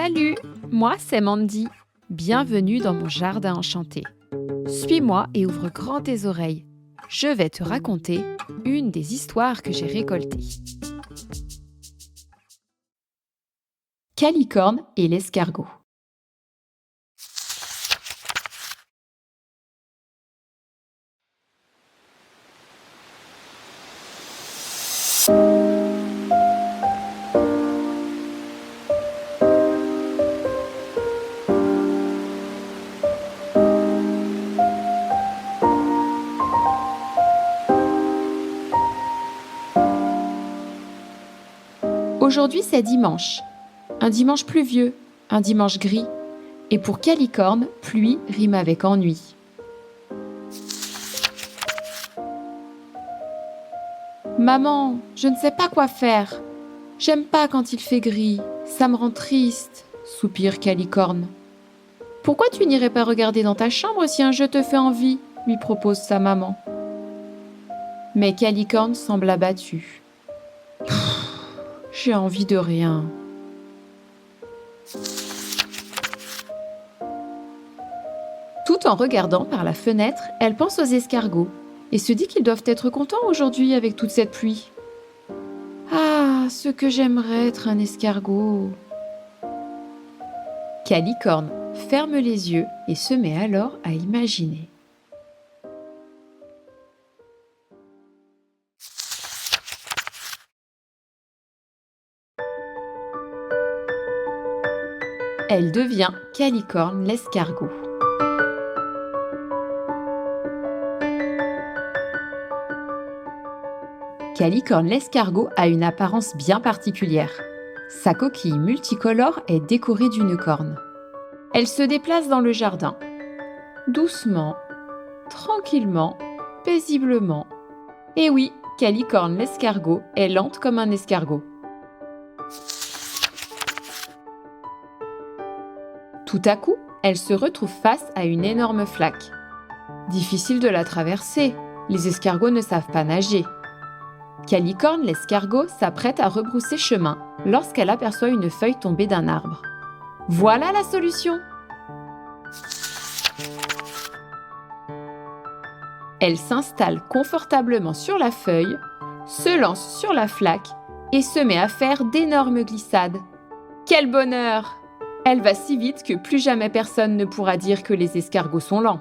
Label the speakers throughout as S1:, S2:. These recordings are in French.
S1: Salut, moi c'est Mandy. Bienvenue dans mon jardin enchanté. Suis-moi et ouvre grand tes oreilles. Je vais te raconter une des histoires que j'ai récoltées. Calicorne et l'escargot. Aujourd'hui, c'est dimanche. Un dimanche pluvieux, un dimanche gris. Et pour Calicorne, pluie rime avec ennui. Maman, je ne sais pas quoi faire. J'aime pas quand il fait gris, ça me rend triste, soupire Calicorne. Pourquoi tu n'irais pas regarder dans ta chambre si un jeu te fait envie, lui propose sa maman. Mais Calicorne semble abattu. J'ai envie de rien. Tout en regardant par la fenêtre, elle pense aux escargots et se dit qu'ils doivent être contents aujourd'hui avec toute cette pluie. Ah, ce que j'aimerais être un escargot. Calicorne ferme les yeux et se met alors à imaginer. Elle devient Calicorne l'escargot. Calicorne l'escargot a une apparence bien particulière. Sa coquille multicolore est décorée d'une corne. Elle se déplace dans le jardin, doucement, tranquillement, paisiblement. Et oui, Calicorne l'escargot est lente comme un escargot. Tout à coup, elle se retrouve face à une énorme flaque. Difficile de la traverser, les escargots ne savent pas nager. Calicorne l'escargot s'apprête à rebrousser chemin lorsqu'elle aperçoit une feuille tombée d'un arbre. Voilà la solution! Elle s'installe confortablement sur la feuille, se lance sur la flaque et se met à faire d'énormes glissades. Quel bonheur! Elle va si vite que plus jamais personne ne pourra dire que les escargots sont lents.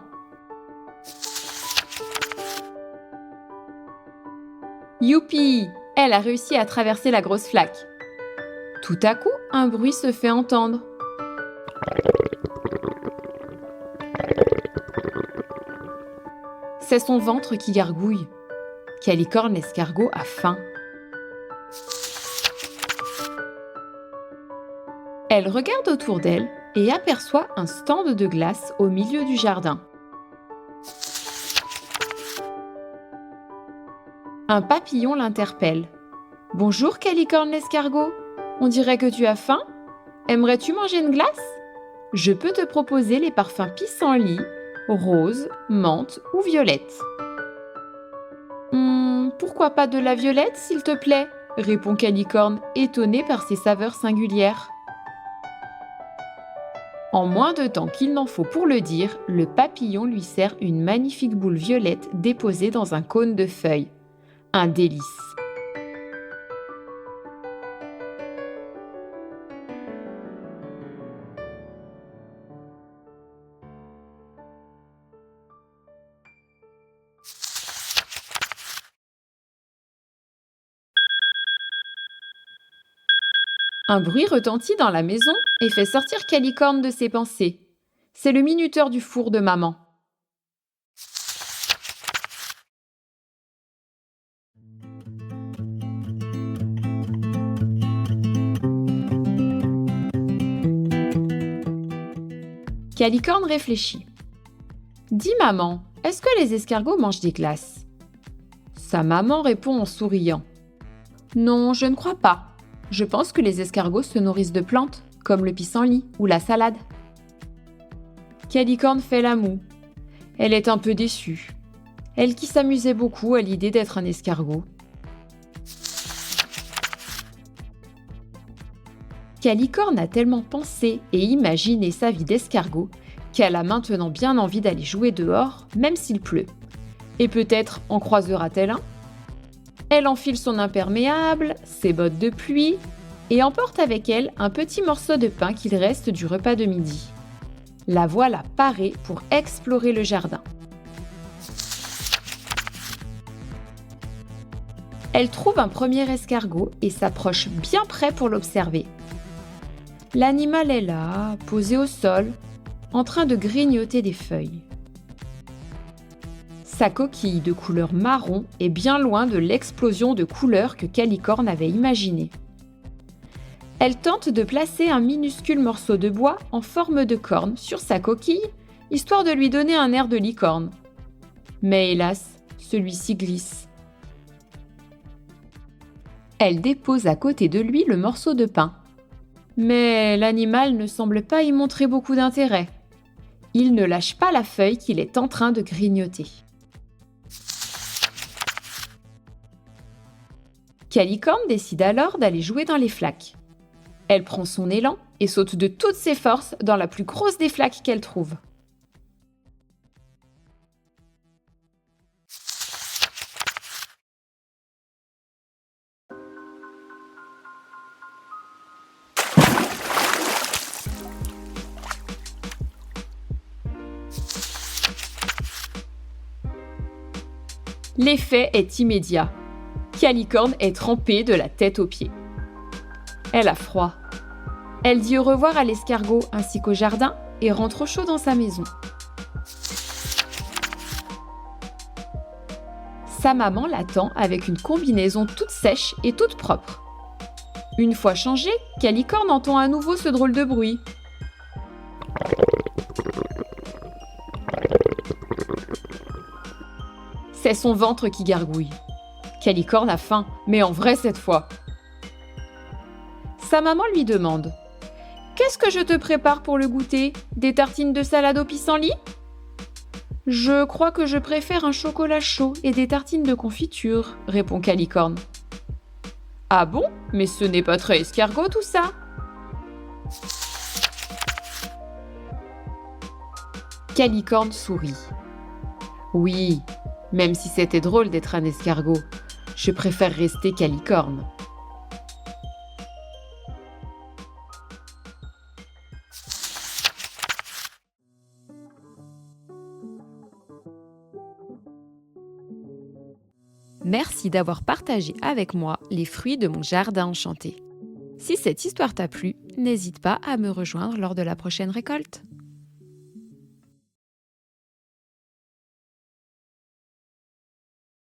S1: Youpi! Elle a réussi à traverser la grosse flaque. Tout à coup, un bruit se fait entendre. C'est son ventre qui gargouille. Calicorne l'escargot a faim. Elle regarde autour d'elle et aperçoit un stand de glace au milieu du jardin. Un papillon l'interpelle. « Bonjour Calicorne l'escargot, on dirait que tu as faim? Aimerais-tu manger une glace? Je peux te proposer les parfums pissenlit, rose, menthe ou violette. » Pourquoi pas de la violette, s'il te plaît? Répond Calicorne, étonnée par ses saveurs singulières. En moins de temps qu'il n'en faut pour le dire, le papillon lui sert une magnifique boule violette déposée dans un cône de feuilles. Un délice. Un bruit retentit dans la maison et fait sortir Calicorne de ses pensées. C'est le minuteur du four de maman. Calicorne réfléchit. « Dis maman, est-ce que les escargots mangent des glaces ?» Sa maman répond en souriant. « Non, je ne crois pas. Je pense que les escargots se nourrissent de plantes, comme le pissenlit ou la salade. » Calicorne fait la moue. Elle est un peu déçue. Elle qui s'amusait beaucoup à l'idée d'être un escargot. Calicorne a tellement pensé et imaginé sa vie d'escargot qu'elle a maintenant bien envie d'aller jouer dehors, même s'il pleut. Et peut-être en croisera-t-elle un? Elle enfile son imperméable, ses bottes de pluie et emporte avec elle un petit morceau de pain qu'il reste du repas de midi. La voilà parée pour explorer le jardin. Elle trouve un premier escargot et s'approche bien près pour l'observer. L'animal est là, posé au sol, en train de grignoter des feuilles. Sa coquille de couleur marron est bien loin de l'explosion de couleurs que Calicorne avait imaginée. Elle tente de placer un minuscule morceau de bois en forme de corne sur sa coquille, histoire de lui donner un air de licorne. Mais hélas, celui-ci glisse. Elle dépose à côté de lui le morceau de pain. Mais l'animal ne semble pas y montrer beaucoup d'intérêt. Il ne lâche pas la feuille qu'il est en train de grignoter. Calicorne décide alors d'aller jouer dans les flaques. Elle prend son élan et saute de toutes ses forces dans la plus grosse des flaques qu'elle trouve. L'effet est immédiat. Calicorne est trempée de la tête aux pieds. Elle a froid. Elle dit au revoir à l'escargot ainsi qu'au jardin et rentre au chaud dans sa maison. Sa maman l'attend avec une combinaison toute sèche et toute propre. Une fois changée, Calicorne entend à nouveau ce drôle de bruit. C'est son ventre qui gargouille. Calicorne a faim, mais en vrai cette fois. Sa maman lui demande « Qu'est-ce que je te prépare pour le goûter? Des tartines de salade au pissenlit ?»« Je crois que je préfère un chocolat chaud et des tartines de confiture, » répond Calicorne. « Ah bon? Mais ce n'est pas très escargot tout ça !» Calicorne sourit. « Oui, même si c'était drôle d'être un escargot, je préfère rester Calicorne. » Merci d'avoir partagé avec moi les fruits de mon jardin enchanté. Si cette histoire t'a plu, n'hésite pas à me rejoindre lors de la prochaine récolte.